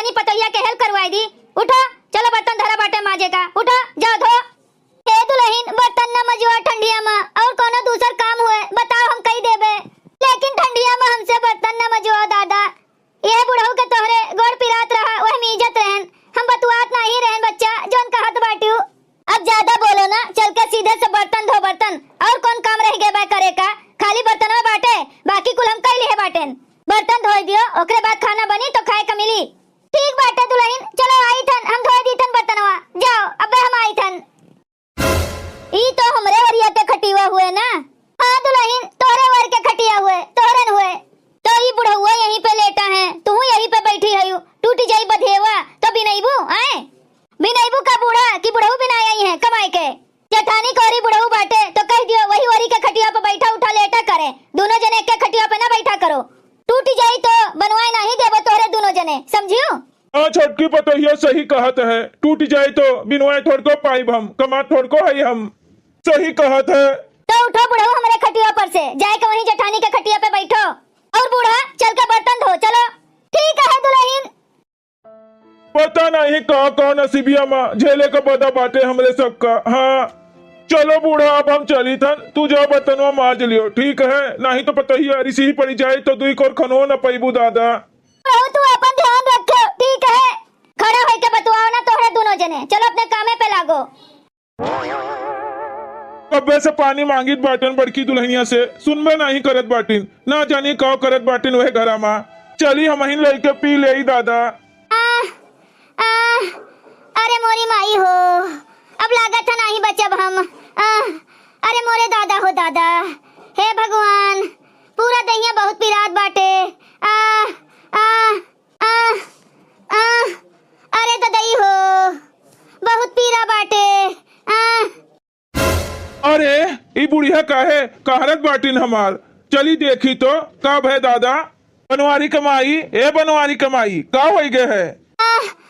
तनी पतैया के हेल्प करवाई दी। उठो चलो बर्तन धरा बाटे माजे का, उठो जाओ धो। ए दुल्हन बर्तन न मजवा ठंडिया में, और कोनो दूसर काम हुए बताओ हम कही देबे, लेकिन ठंडिया में हमसे बर्तन न मजवा दादा। ये बुढ़ऊ के तोहरे गोड़ पिरात रहा वह में इज्जत रहन, हम बतुआत नहीं रहन बच्चा जोन कहत बाटियो। अब ज्यादा बोलो ना, चल के सीधे से बर्तन धो बर्तन, और कौन काम रह गए बा करे का, खाली बर्तनवा बाटे बाकी कुल हम कई लिए बाटेन। बर्तन धोई दियो ओकरे बाद खाना बनी तो खाए का मिली। ठीक बाटे दुल्हन, चलो आई थन हम धोई दी थन बर्तनवा, जाओ अबे हम आई थन। ई तो हमरे वरिया के खटिया हुए ना। हाँ दुल्हन तोरे वर के खटिया हुए, तोरन हुए। तो ई बुढ़उआ यहीं पे लेटा है, तू यहीं पे बैठी है, टूट जाई बधेवा तो बिनैबू आए। बिनैबू का बूढ़ा कि बुढ़ऊ बिनाई आई है कमाई के। जेठानी कोरी बुढ़ऊ बाटे तो कह दियो वही वरी के खटिया पे बैठा उठा लेटा करे, दोनों जने एक खटिया पे ना बैठा करो, टूट जाई तो बनवाए नहीं देबो तोरे दोनों जने, समझियो। हाँ छोटकी पतोहिया सही कहत है, टूट जाए तो बिनवाए थोड़ को पाइब हम, कमा थोड़ को है हम, सही कहत है। तो उठो बुढ़ऊ हमारे खटिया पर से, जाए के वहीं जेठानी के खटिया पे बैठो, और बूढ़ा चल के बर्तन धो चलो। ठीक है दुल्हन। पता नहीं कौन नसीबिया माँ झेले का बदा बाटे हमरे सबका। हाँ चलो बूढ़ा अब हम चली थन, तू जाओ बर्तनवा माज लियो, ठीक है, नहीं तो पतोहिया रिसी ही पड़ी जाए तो दुई कोर खनो न पैबू दादा। तू अपन ध्यान रखो, ठीक है, खड़ा होके बतवाओ ना तोहरे दोनों जने, चलो अपने कामे पे लागो। कब्बे से पानी मांगित बाटन बड़की दुल्हनिया से, सुनबे नहीं करत बाटिन, ना जानी कौ करत बाटिन वह घरा माँ। चली हम ही लेके पी ले दादा। अरे मोरी माई हो, अब लागत है नहीं बचब हम। अरे मोरे दादा हो दादा, हे भगवान पूरा दहिया बहुत पिरात बाटे। अरे ददई हो बहुत पीरा बाटे। अरे ई बुढ़िया काहे कहरत बाटिन हमार, चली देखी तो कब है दादा। बनवारी कमाई ए बनवारी कमाई का हो गए है।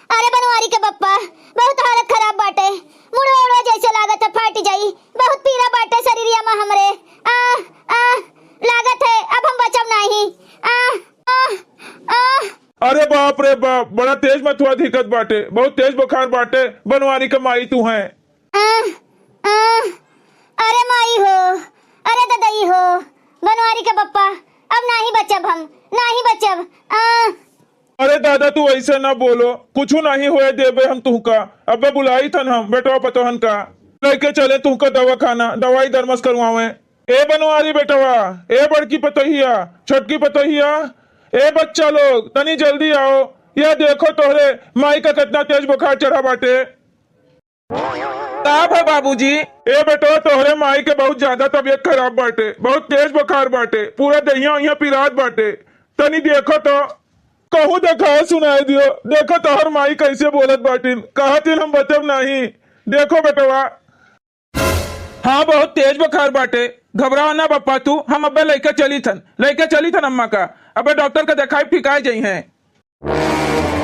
अरे बनवारी के बप्पा बहुत हालत खराब बाटे, मुड़वा उड़वा जैसे लागत है फाट जाई, बहुत पीरा बाटे शरीरिया में हमरे। लागत है अब हम बचब नहीं। अरे बाप रे बाप, बड़ा तेज मथुआ दिक्कत बाटे, बहुत तेज बुखार बाटे, बनवारी कमाई तू है। अरे माई हो, अरे ददई हो, बनवारी के बप्पा अब नहीं बचब हम, नहीं बचब। अरे दादा तू ऐसे ना बोलो, कुछ नहीं हुए देबे हम तुमका, अबे बुलाई थन हम बेटवा पतोहन का, लेके चले तुमका दवा खाना, दवाई दरमस करवावे। ए बनवारी बेटवा, ए बड़की पतोहिया, छोटकी पतोहिया, ए बच्चा लोग तनी जल्दी आओ, यह देखो तोहरे माई का कितना तेज बुखार चढ़ा बाटे। साहब है बाबूजी। ए बेटवा तोहरे माई के बहुत ज्यादा तबीयत खराब बाटे, बहुत तेज बुखार बाटे, पूरा दहिया यहाँ पिरात बाटे, तनी देखो तो, कहूँ देखा सुनाई दियो, देखो तोहर माई कैसे बोलत बाटिन, कहतिन हम बचब नहीं, देखो बेटवा। हाँ बहुत तेज बुखार बाटे, घबराओ ना बप्पा तू, हम अब्बे लेके चली थन अम्मा का, अबे डॉक्टर का दिखाई फिकाई जाई है।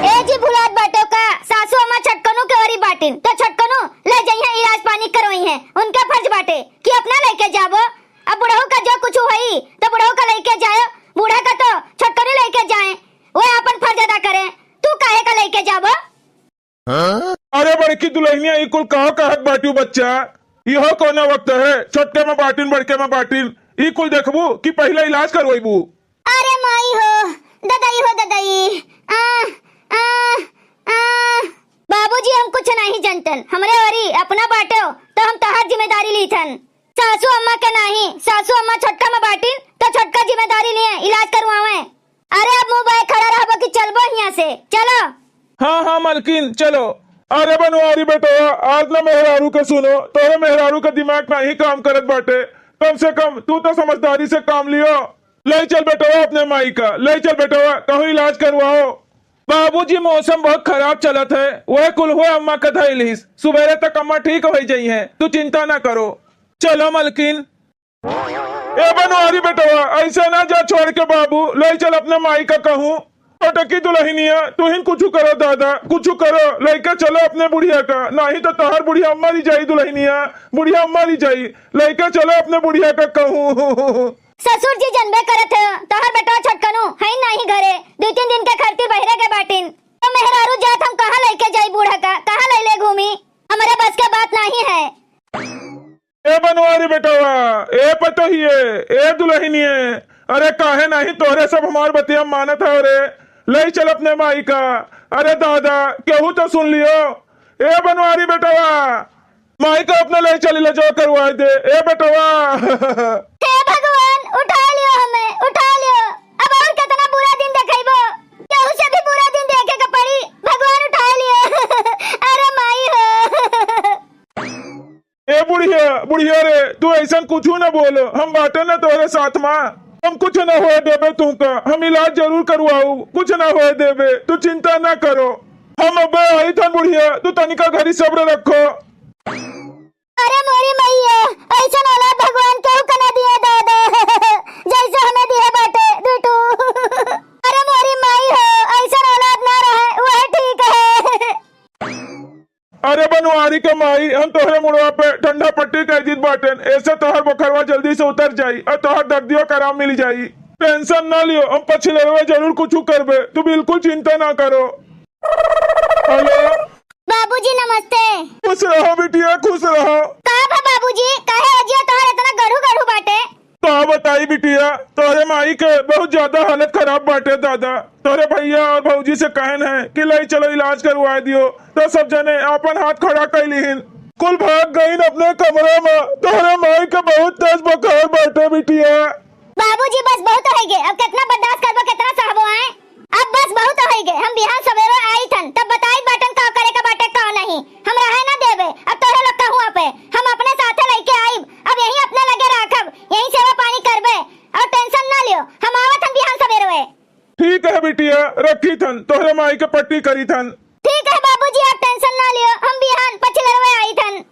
ए जी भुलात बाटो का सासू अम्मा छटकनू के वरी बाटिन, तो छटकनू ले जाइए इलाज पानी करवाई है, उनका फर्ज बाटे कि अपना लेके जाबो। अब बुढ़ऊ का जो कुछ हुई तो बुढ़ऊ का लेके जाओ, बूढ़ा का तो छटकनू लेके जाए, वो अपन फर्ज अदा करे, तू काहे का लेके जाबो। अरे बड़की दुल्हनिया ई कुल कहो कहत बाटियो बच्चा, इहो कोना वक्त है छोटे में बाटिन बड़के में बाटिन, ई कुल देखबू कि पहले इलाज करवाईबू। अरे माई हो ददाई हो ददाई। बाबूजी हम कुछ नहीं जानतन, हमरे वरी अपना बाटो तो हम तहार जिम्मेदारी ली थन, सासू अम्मा के नहीं, सासू अम्मा छटका में बाटिन तो छटका जिम्मेदारी लिए इलाज करवावे। अरे अब मुंह बाय खड़ा रहबो कि चलबो यहाँ से, चलो। हाँ हाँ मलकिन चलो। अरे बनवारी बेटवा आज ना मेहरारू के सुनो, तोरे मेहरारू का दिमाग नहीं काम करत बाटे, कम से कम तू तो समझदारी से काम लियो, ले चल बेटवा अपने माई का, ले चल बेटवा कहूँ इलाज करवाओ। बाबूजी मौसम बहुत खराब चलत है, वह कुल हुए अम्मा का थैलिस, सुबह तक अम्मा ठीक हो जाई है, तू चिंता ना करो, चलो मलकिन। ए बनवारी बेटवा ऐसे ना जा छोड़ के बाबू, ले चल अपने माई का कहूँ, टकी दुल्हनिया तू ही कुछ करो दादा, कुछ करो, लेके चलो अपने बुढ़िया का, नहीं तो तोहर बुढ़िया अम्मा री जाई, दुल्हनिया बुढ़िया अम्मा री जाई, लेके चलो अपने बुढ़िया का कहूँ। ससुर जी जनबे करत है तोहर बेटा छटकनू है नहीं घरे, 2-3 दिन के खर्ची बहिरे के बाटिन, तो मेहरारू जात हम कहाँ लेके जाई बूढ़ा का, कहाँ ले ले घूमी, हमारे बस के बात नहीं है। ए बनवारी बेटवा, ए पतो ही है, ए दुल्हनिए, अरे काहे नहीं तोहरे सब हमार बतिया मानत है रे, ले चल अपने माई का। अरे दादा केहू तो सुन लियो, ए बनवारी बेटवा, माई का अपने ले चली ले जो करवा दे, ए बेटवा। हे भगवान उठा लियो, हमें उठा लियो, अब और कितना बुरा दिन देखेबो, केहू से भी बुरा दिन देखे के पड़ी, भगवान उठा लियो। अरे माई हो। ए बुढ़िया बुढ़िया रे, तू ऐसा कुछ न बोलो, हम बाटे न तोरे साथ माँ, हम कुछ न होए देबे तुमका, हम इलाज जरूर करवाऊ, कुछ न होए देबे, तू चिंता न करो। हम अब आई था बुढ़िया, तू तनिका घरी सब्र रखो। अरे मोरी मैया, ऐसा औलाद भगवान केहू के न दिए दादा, जैसे हमें दिए बाटे दूटू। अरे मोरी माई हो, ऐसा औलाद ना रहे वह ठीक है। अरे बनवारी के माई, हम तोहरे मुड़वा पे ठंडा पट्टी कह दी बाटन, ऐसे तोहर बुखारवा जल्दी से उतर जाई और तोहर दर्दियों का आराम मिल जाई। टेंशन ना लियो, हम पछले हुए जरूर कुछ करबे, तू बिल्कुल चिंता ना करो। हेलो बाबूजी नमस्ते। खुश रहो बिटिया, खुश रहो। कहा बा बाबूजी, काहे अजिया तोहर इतना गढ़ू गढ़ू बाटे? तो बताई बिटिया, तोहरे माई के बहुत ज्यादा हालत खराब बाटे दादा, तोहरे भैया और भौजी से कहन है कि ले चलो इलाज करवा दियो, तो सब जने अपन हाथ खड़ा कैलिहिन, कुल भाग गईन अपने कमरे में। तोहरे माई के बहुत तेज बुखार बाटे बिटिया। बाबूजी बस बहुत हो गए, अब कितना बर्दाश्त करबो, कितना सहबो आए, अब बस बहुत हो गए। हम बिहान सवेरे आई थन तब बताई बाटन का करे का बाटे का नहीं, हम रहे ना देबे, अब तोहरे लोग कहूं पे हम अपने साथे लेके आईब, अब यही अपने लगे राखब, यही सेवा पानी करबे और टेंशन ना लियो, हम आवत हम बिहान सवेरे। ठीक है बिटिया, रखी थन तोहरे माई के पट्टी करी थन। ठीक है बाबूजी, आप टेंशन ना लियो, हम बिहान पछलरवे आई थन।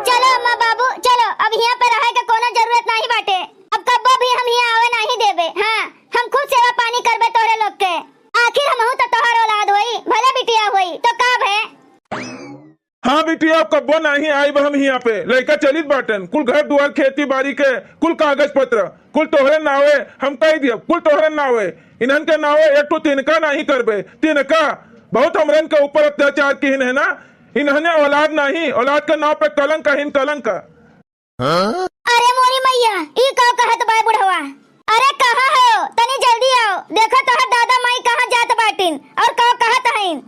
चलो अम्मा बाबू चलो, अब यहाँ पे रहे के कोनो जरूरत नहीं बाटे, अब कब्बो भी हम यहाँ आवे नहीं देबे। हाँ हम खुद सेवा पानी करबे तोहरे लोग के, आखिर हम तो तोहर औलाद होई, भले बिटिया होई तो का भे। हाँ बिटिया, अब कब्बो नहीं आई हम यहाँ पे लड़का चलित बाटन, कुल घर दुआर खेती बाड़ी के कुल कागज पत्र कुल तोहरे नावे हम कह दिया, कुल तोहरे नावे, इन्हन के नावे एक तो तिनका नहीं करबे, तिनका बहुत हमरन के ऊपर अत्याचार किन है ना, इन्हने औलाद नहीं, औलाद के नाव पे कलंक हिन कलंक। अरे मोरी मैया, ई का कहत बा बुढ़वा, अरे कहाँ हो, तनी जल्दी आओ, देखो तोहर दादा माई कहाँ जात बाटिन और का कहत हईन।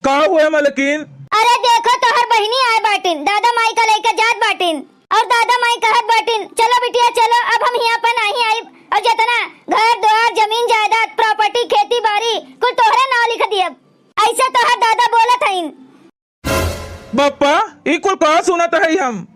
का हुआ मलकिन? अरे देखो तोहर बहिनी आए बाटिन, दादा माई का लेकर जात बाटिन, और दादा माई कहत बाटिन चलो बिटिया चलो, अब हम यहाँ पर नहीं आई, और जितना घर द्वार जमीन जायदाद प्रॉपर्टी खेती बाड़ी कुल तोहरे नाम लिख दियब, ऐसा तोहर दादा बोलत हईन। बप्पा ई कुल कहा सुनत है हम?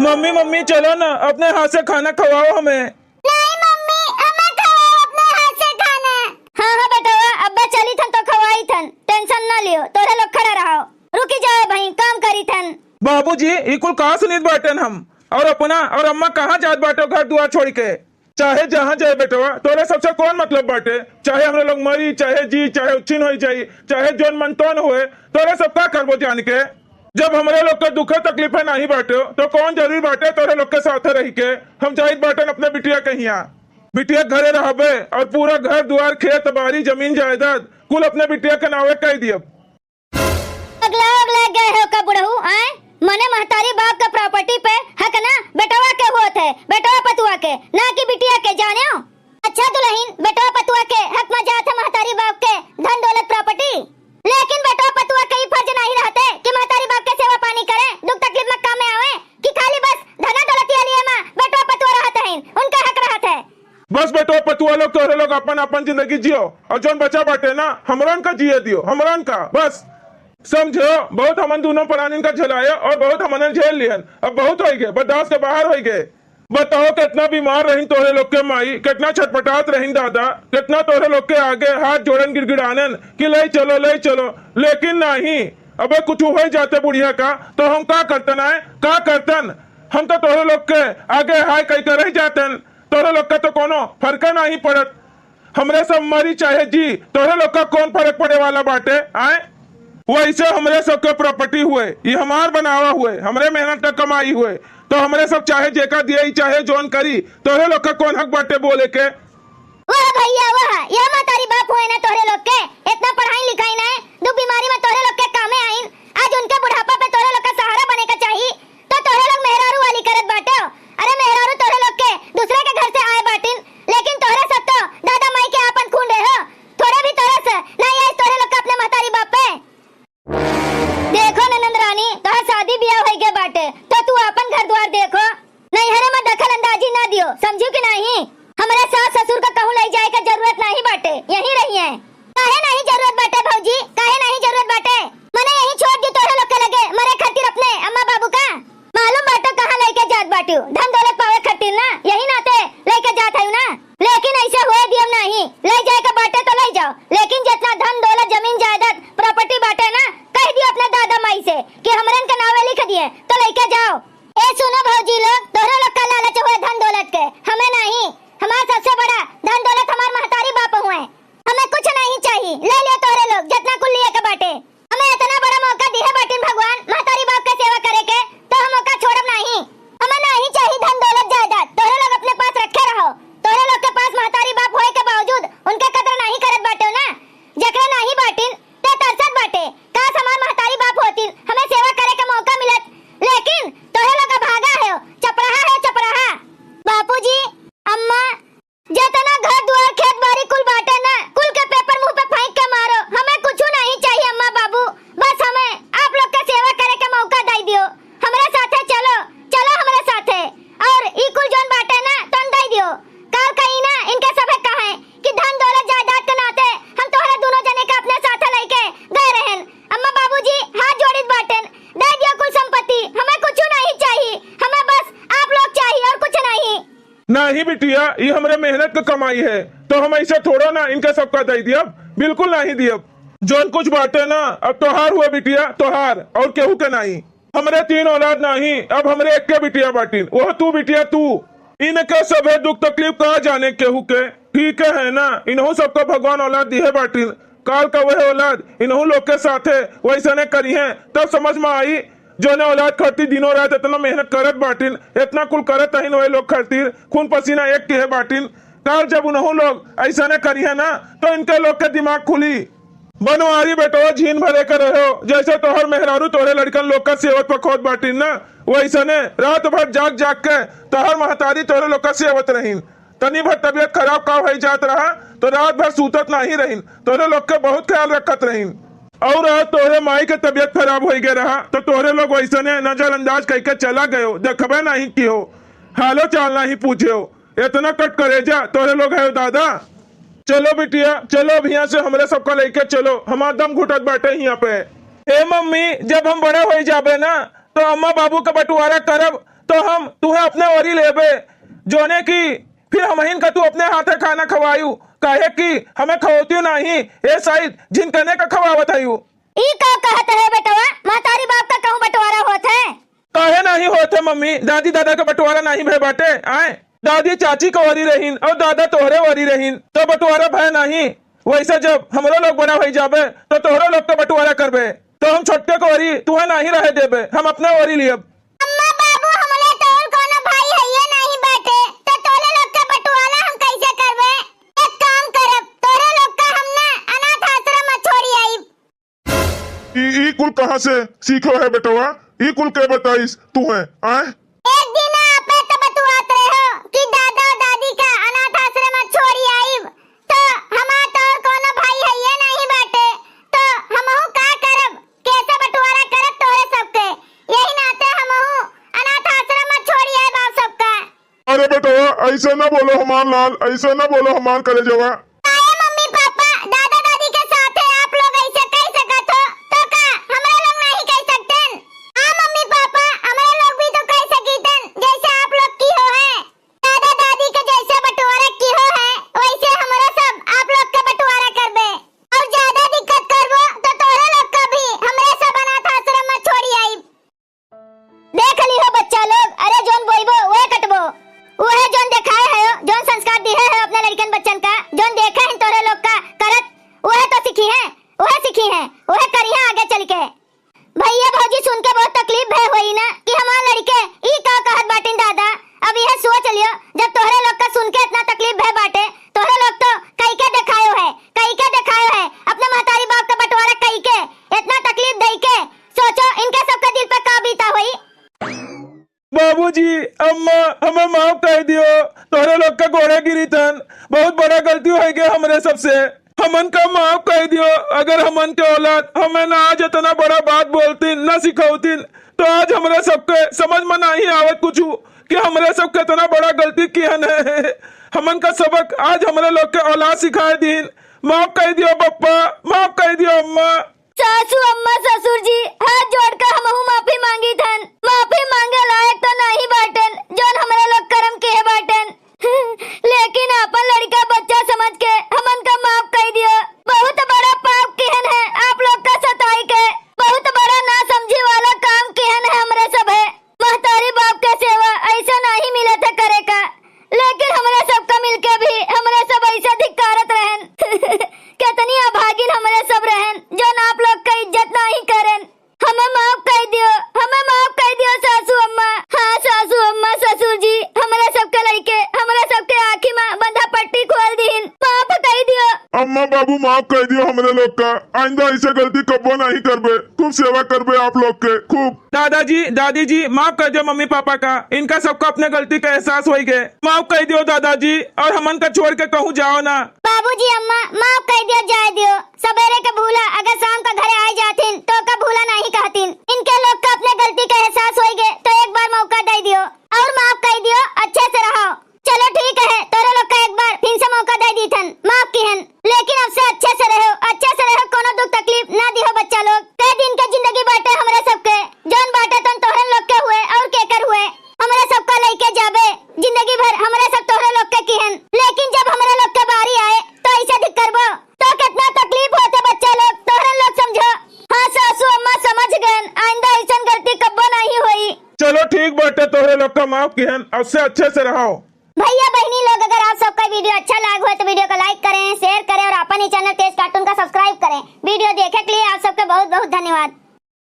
मम्मी मम्मी चलो ना, अपने हाथ से खाना खवाओ हमें। नहीं मम्मी, हमें खवाओ अपने हाथ से खाना। हाँ हाँ बेटा, अब्बा चली थन तो खवाई थन, टेंशन ना लियो, तोरे लोग खड़ा रहो, रुकी जाए भाई काम करी थन। बाबूजी ई कुल कहा सुनित बाटन हम, और अपना और अम्मा कहाँ जात बाटो घर दुआर छोड़ के, चाहे जहाँ जाए बेटवा, तोरे सबसे कौन मतलब बाटे, चाहे हमरे लोग मरी चाहे जी चाहे उच्छिन हो जाई चाहे जोन मन तोन हुए, तोरे सब का करबो जान के, जब हमरे लोग के दुख तकलीफ नहीं बाटे तो कौन जरूरी बाटे तोरे लोग के साथ रही के हम जाइत बाटन अपने बिटिया के यहाँ, बिटिया घरे रहबे और पूरा घर दुआर खेत बाड़ी जमीन जायदाद कुल अपने बिटिया के नावे कह दियब। अगला गए हो का बुढ़ऊ आए, मने महतारी बाप का प्रॉपर्टी पे हक ना बेटवा के होत है, बेटवा पतुआ के ना कि बिटिया के, जाने हो। अच्छा दुल्हन, बेटवा पतुआ के हक में जात है महतारी बाप के धन दौलत प्रॉपर्टी, लेकिन बेटवा पतुआ के फर्ज नहीं रहते कि महतारी बाप के सेवा पानी करे, दुख तकलीफ में काम में आवे, कि खाली बस धना दौलतिया लिए मां बेटवा पतुआ रहते हैं, उनका हक रहता है। बस बेटवा पतुआ लोग तोरे लोग अपन अपन जिंदगी जियो, और जोन बचा बाटे ना हमरन का जिए दियो, हमरन का बस समझो। बहुत हमन दोनों प्राणी का झेलाया और बहुत हमन झेल लियन, अब बहुत हो गए, बर्दाश्त के बाहर हो गए। बताओ कितना बीमार रही तोरे लोग के माई, कितना छटपटात रही दादा, कितना तोरे लोग के आगे हाथ जोड़न गिड़गिड़ानन कि ले चलो, लेकिन नहीं, अबे कुछ हो जाते बुढ़िया का तो हम का करतन है, का करतन, हम तो तोरे लोग के आगे हाय कह कर रह जातन, तोरे लोग का तो कोनो फर्क नहीं पड़त, हमरे सब मरी चाहे जी, तोरे लोग का कौन फर्क पड़े वाला बाटे आए। वैसे हमरे सब के प्रॉपर्टी हुए, ये हमार बनावा हुए, हमरे मेहनत का कमाई हुए, तो हमरे सब चाहे जेका दिए चाहे जोन करी, तोरे लोग का कौन हक बाटे बोले के। वाह भैया वाह, यह महतारी बाप हुए ना तोहरे लोग के, इतना पढ़ाई लिखाई ना दुख बीमारी में तोहरे लोग के कामे आइन। आज उनके बुढ़ापा पे तोहरे लोग का सहारा बने का चाहिए, तो तोहरे लोग मेहरारू वाली करत बाटे हो। अरे मेहरारू तोहरे लोग के दूसरे के घर से आए बाटिन, लेकिन तोहरे सब तो दादा माई के आपन खून रहे हो, थोड़े भी तोहरे से नहीं आई तोहरे लोग का अपने महतारी बाप पे। देखो ननंद रानी, तोहर शादी ब्याह होई के बाटे, तो तू अपन घर द्वार देखो, नहीं हरे में दखल अंदाजी ना दियो, समझू कि नहीं। हमारे सास ससुर का कहूं ले जाए का जरूरत नहीं बाटे, यहीं रही है। काहे नहीं जरूरत बाटे भौजी, काहे नहीं जरूरत बाटे, मने यहीं छोड़ दी तोहरे लोग के लगे मरे खातिर अपने अम्मा बाबू का। मालूम बाटे कहां लेके जात बाटियो, धन दौलत पावे खातिर ना, यही नाते लेके जात हूं ना। लेकिन ऐसे हुए दियम नहीं, ले जाए का बाटे तो ले जाओ, लेकिन जितना धन दौलत जमीन जायदाद प्रॉपर्टी बाटे ना, कह दियो अपने दादा माई से कि हमरन के नावे लिख दिए तो लेके जाओ। ए सुनो भौजी लोग, तोहरे लोग का लालच हुए धन दौलत के, हमें नहीं। हमारा सबसे बड़ा धन दौलत हमार महतारी बाप हुए, हमें कुछ नहीं चाहिए, ले लियो तोहरे लोग जितना कुल लिए के बाटे। हमें इतना बड़ा मौका दिए बाटिन भगवान महतारी बाप के सेवा करे के, तो हम मौका छोड़ब नहीं। हमें नहीं चाहिए धन दौलत जायदाद, तोहरे लोग अपने पास रखे रहो। तोहरे लोग के पास महतारी बाप होए के बावजूद उनके कदर नहीं करत बाटे ना, जकरे नहीं बाटिन ते तरसत बाटे। काश हमार महतारी बाप होतिन, हमें सेवा करे के मौका मिलत, लेकिन तोहरे लोग का भागा है, चपराहा है चपराहा। बापूजी अम्मा, जितना घर द्वार खेत बाड़ी कुल बाटे ना, कुल के पेपर मुंह पे फेंक के मारो, हमें कुछ नहीं चाहिए अम्मा बाबू, बस हमें आप लोग का सेवा करे के मौका दे दियो। हमारे साथे चलो, चलो हमारे साथे, और ई कुल जोन बाटे ना तन दे दियो। काल कहीं ना इनके सबे कहे कि धन दौलत जायदाद के नाते हम तोहरे दोनों जने के अपने साथे लेके गए रहन। अम्मा बाबूजी हाथ जोड़ित बाटेन, दे दियो कुल संपत्ति, हमें कुछ नहीं चाहिए, हमें बस आप लोग चाहिए और कुछ नहीं। नहीं बिटिया, ये हमारे मेहनत का कमाई है, तो हम ऐसे थोड़ा ना इनका सबका दे दिया, बिल्कुल नहीं दिया। जोन कुछ बाटे ना अब तोहार हुआ बिटिया, तोहार और केहू के नहीं। हमरे 3 औलाद नहीं, अब हमरे एक के बिटिया बाटिन, वह तू बिटिया तू। इनके सबे दुख तकलीफ कहा जाने केहू के, ठीक है ना, इन्हों सबका भगवान औलाद दिए बाटिन, काल का वह औलाद इन्हों लोग के साथे वैसा ने करी है, तब समझ में आई जो ने औलाद खातिर दिनों रात इतना मेहनत करत बाटिन, इतना कुल करत है वही लोग खातिर, खून पसीना एक के है बाटिन। काल जब उन्हों लोग ऐसा ने करी है ना, तो इनके लोग के दिमाग खुली। बनवारी बेटो झीन भरे कर रहे हो, जैसे तोहर मेहरारू तोहरे लड़कन लोग का सेवत पखोत बाटिन ना, वैसा ने रात भर जाग जाग के तोहर महतारी तोहरे लोग का सेवत रहीन। तनी भर तबियत खराब का हो जात रहा तो रात भर सूतत नहीं रहीन, तोहरे लोग के बहुत ख्याल रखत रहीन। और आज तोहरे माई के तबियत खराब हो गया रहा तो तोहरे लोग वैसे ने नजरअंदाज करके चला गयो, देखबे नहीं की हो, हालो चाल नहीं पूछे हो, इतना कट करे जा तोहरे लोग है दादा। चलो बिटिया चलो, अब यहाँ से हमरे सबका लेके चलो, हमारा दम घुटत बाटे यहाँ पे। हे मम्मी, जब हम बड़े हो जाबे ना तो अम्मा बाबू का बंटवारा करब, तो हम तुम्हें अपने ओरी लेबे, जोने की फिर हम का तू अपने हाथे खाना खवायू, काहे कि हमें खवोती नहीं, ए शायद जिनकने का खवावत है। ई का कहत है बेटवा, महतारी बाप का कहूं बंटवारा होत है? काहे नहीं होते मम्मी, दादी दादा का बंटवारा नहीं भय बाटे। आए दादी चाची को वरी रहीन और दादा तोहरे वरी रहीन, तो बंटवारा भय नहीं। वैसे जब हमरो लोग बड़ा हो जाबे तो तोहरे लोग का बंटवारा करबे, तो हम छोटे को वरी तुम्हें नहीं रहे देबे, हम अपने वरी लियब। अम्मा बाबू हमले तोर कोनो भाई है ये नहीं बाटे, तो तोरे लोग का बंटवारा हम कैसे करबे? एक काम करब, तोरे लोग का हम ना अनाथ आश्रम में छोड़ी आईब। ई कुल कहाँ से सीखो है बेटवा, ई कुल के बताइस तू है? आए एक दिन आपे तो बतुआत रहे हो कि दादा और दादी का अनाथ आश्रम में छोड़ी आईब, तो हमार तोर कोनो भाई है ये नहीं बाटे, तो हमहू का करब, कैसे बंटवारा करब तोरे सबके, यही नाते हमहू अनाथ आश्रम में छोड़ी आईब आप सबका। अरे बेटवा ऐसे ना बोलो हमार लाल, ऐसे ना बोलो हमार करे जवा। काहे मम्मी पापा दादा दादी के साथ आप लोग ऐसे कह सकत हो, तो का हमरा लोग नहीं कह सकतेन? हां मम्मी पापा, हमारे लोग भी तो कह सकीतन जैसे आप लोग की हो है, दादा दादी के जैसे बंटवारा की हो है, वैसे हमरा सब आप लोग का बंटवारा करबे, और ज्यादा दिक्कत करबो तो तोरे लोग का भी हमरे सब अनाथ आश्रम में छोड़ी आईब। देख ली हो बच्चा लोग, अरे जोन बोइबो वह कटबो, वह जोन दिखाए है, जोन संस्कार दिए है अपने लड़कन बच्चन का, जोन देखा है तोरे लोग का करत, वह तो सीखी है, वह करी है आगे चल के। भैया भौजी सुन के बहुत तकलीफ है हुई ना कि हमार लड़के ई का कहत बाटिन दादा। अब यह सोच लियो, जब तोहरे लोग का सुन के इतना तकलीफ है बाटे, तोहरे लोग तो बाबूजी अम्मा हमें माफ कर दियो। तोहरे लोग का गोड़े गिरी तन, बहुत बड़ा गलती हो गया हमरे सबसे। हमन का माफ कर दियो। अगर हमन के औलाद हमें ना आज इतना बड़ा बात बोलतीन ना सिखौतीन तो आज हमरे सबके समझ में नहीं आवत कुछ कि हमरे सब कितना बड़ा गलती किहन है। हमन का सबक आज हमरे लोग के औलाद सिखाए दीन। माफ कर दियो पप्पा, माफ कर दियो अम्मा। सासू अम्मा ससुर जी हाथ जोड़कर हमहू माफी मांगी थन। माफी मांगे लायक तो नहीं बाटन जोन हमरा लोग कर्म के बाटन लेकिन अपन लड़का बच्चा समझ के हमन का माफ कर दियो। बहुत बड़ा पाप किहन है आप लोग का सताई के। बहुत बड़ा ना समझी वाला काम किहन है हमरे सब है। महतारी बाप के सेवा ऐसा नहीं मिला था करे का, लेकिन हमरे सबका मिलके भी हमरे सब ऐसा धिक्कारत रहन कितनी अभागिन हमरे सब रहन जो आप लोग का इज्जत नहीं करन। हमें माफ कर दियो, हमें माफ कर दियो सासू अम्मा। हाँ सासू अम्मा ससुर जी हमरे सबके लड़के हमरे सबके आँखी में बंधा पट्टी खोल दीन। माफ कर दियो। अम्मा बाबू माफ कर दियो हमरे लोग का। आइंदा ऐसे गलती कब्बो नहीं करबे। खूब सेवा करबे आप लोग के खूब। दादाजी दादी जी माफ कर दियो मम्मी पापा का। इनका सबको अपने गलती का एहसास हो गए। माफ कर दियो दादाजी और हमन का छोड़ के कहूँ जाओ ना। बाबूजी अम्मा माफ कर दियो जाए दियो। सवेरे का भूला अगर शाम का घरे आ जातीन तो का भूला नहीं कहतीन। इनके लोग का अपने गलती का एहसास हो गए तो एक बार मौका दे दियो और माफ कर दियो। अच्छे से रहो। चलो ठीक है तोरे लोग का एक बार फिर से मौका दे दी थन, माफ किहन। लेकिन अब से अच्छे से रहो, अच्छे से रहो। कोनो दुख तकलीफ ना दिहो बच्चा लोग। कई दिन के जिंदगी बाटे हमरे सबके जौन बाटे तन तोहरे लोग के हुए और केकर हुए। हमरे सबका लेके जाबे जिंदगी भर हमरे सब तोहरे लोग के किहन। लेकिन जब हमरे लोग के बारी आए तो ऐसा दिख करबो तो कितना तकलीफ होते बच्चा लोग तोहरे लोग समझो। हाँ सासू अम्मा समझ गए। आइंदा ऐसा गलती कब्बो नहीं हुई। चलो ठीक बाटे तोहरे लोग का माफ किहन। अब से अच्छे से रहो। भैया बहनी लोग अगर आप सबका वीडियो अच्छा